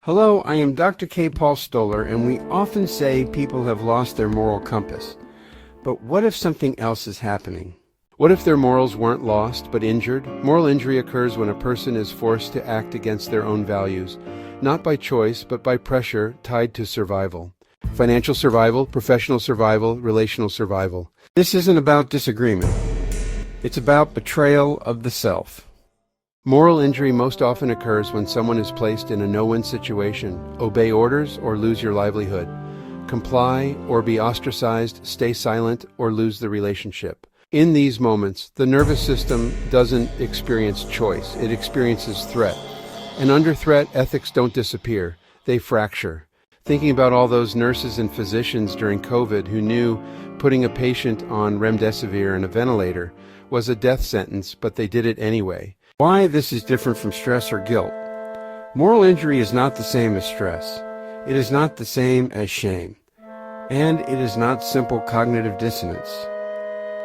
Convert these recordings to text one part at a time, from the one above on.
Hello, I am Dr. K. Paul Stoller, and we often say people have lost their moral compass. But what if something else is happening? What if their morals weren't lost, but injured? Moral injury occurs when a person is forced to act against their own values, not by choice, but by pressure tied to survival. Financial survival, professional survival, relational survival. This isn't about disagreement. It's about betrayal of the self. Moral injury most often occurs when someone is placed in a no-win situation. Obey orders or lose your livelihood. Comply or be ostracized, stay silent or lose the relationship. In these moments, the nervous system doesn't experience choice, it experiences threat. And under threat, ethics don't disappear, they fracture. Thinking about all those nurses and physicians during COVID who knew putting a patient on remdesivir and a ventilator was a death sentence, but they did it anyway. Why this is different from stress or guilt. Moral injury is not the same as stress. It is not the same as shame. And it is not simple cognitive dissonance.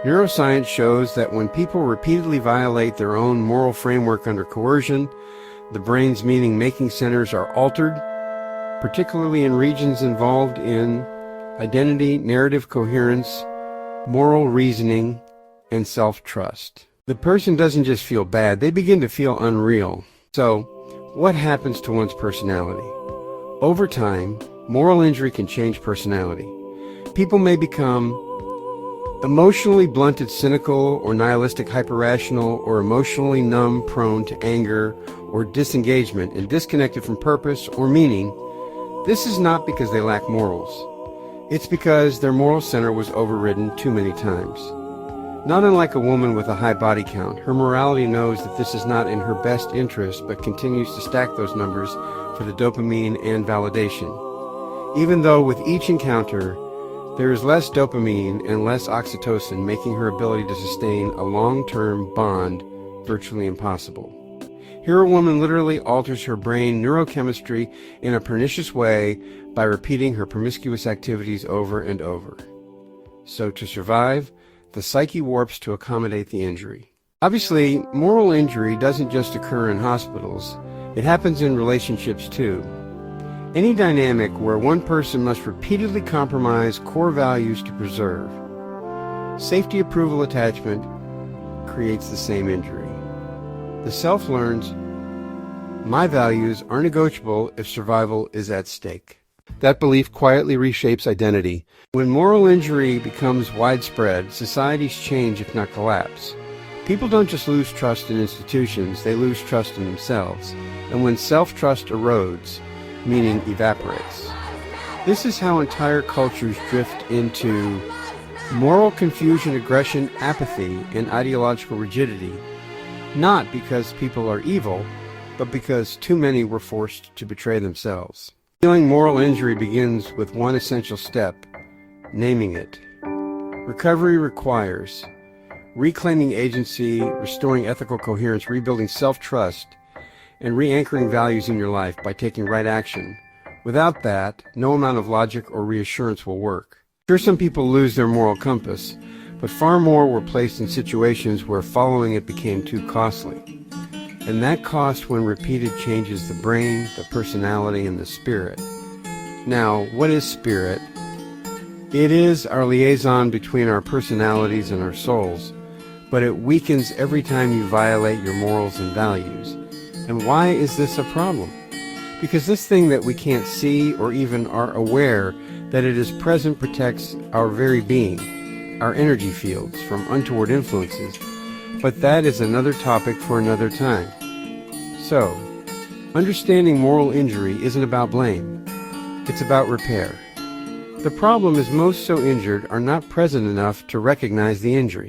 Neuroscience shows that when people repeatedly violate their own moral framework under coercion, the brain's meaning-making centers are altered, particularly in regions involved in identity, narrative coherence, moral reasoning, and self-trust. The person doesn't just feel bad, they begin to feel unreal. So, what happens to one's personality? Over time, moral injury can change personality. People may become emotionally blunted, cynical, or nihilistic, hyperrational, or emotionally numb, prone to anger or disengagement, and disconnected from purpose or meaning. This is not because they lack morals. It's because their moral center was overridden too many times. Not unlike a woman with a high body count, her morality knows that this is not in her best interest, but continues to stack those numbers for the dopamine and validation. Even though with each encounter, there is less dopamine and less oxytocin, making her ability to sustain a long-term bond virtually impossible. Here a woman literally alters her brain neurochemistry in a pernicious way by repeating her promiscuous activities over and over. So to survive, the psyche warps to accommodate the injury. Obviously, moral injury doesn't just occur in hospitals. It happens in relationships too. Any dynamic where one person must repeatedly compromise core values to preserve safety, approval, attachment creates the same injury. The self learns, my values are negotiable if survival is at stake. That belief quietly reshapes identity. When moral injury becomes widespread, societies change if not collapse. People don't just lose trust in institutions, they lose trust in themselves. And when self-trust erodes, meaning evaporates. This is how entire cultures drift into moral confusion, aggression, apathy, and ideological rigidity, not because people are evil, but because too many were forced to betray themselves. Healing moral injury begins with one essential step, naming it. Recovery requires reclaiming agency, restoring ethical coherence, rebuilding self-trust, and re-anchoring values in your life by taking right action. Without that, no amount of logic or reassurance will work. Sure, some people lose their moral compass, but far more were placed in situations where following it became too costly. And that cost, when repeated, changes the brain, the personality, and the spirit. Now, what is spirit? It is our liaison between our personalities and our souls, but it weakens every time you violate your morals and values. And why is this a problem? Because this thing that we can't see or even are aware that it is present protects our very being, our energy fields, from untoward influences. But that is another topic for another time. So, understanding moral injury isn't about blame. It's about repair. The problem is most so injured are not present enough to recognize the injury.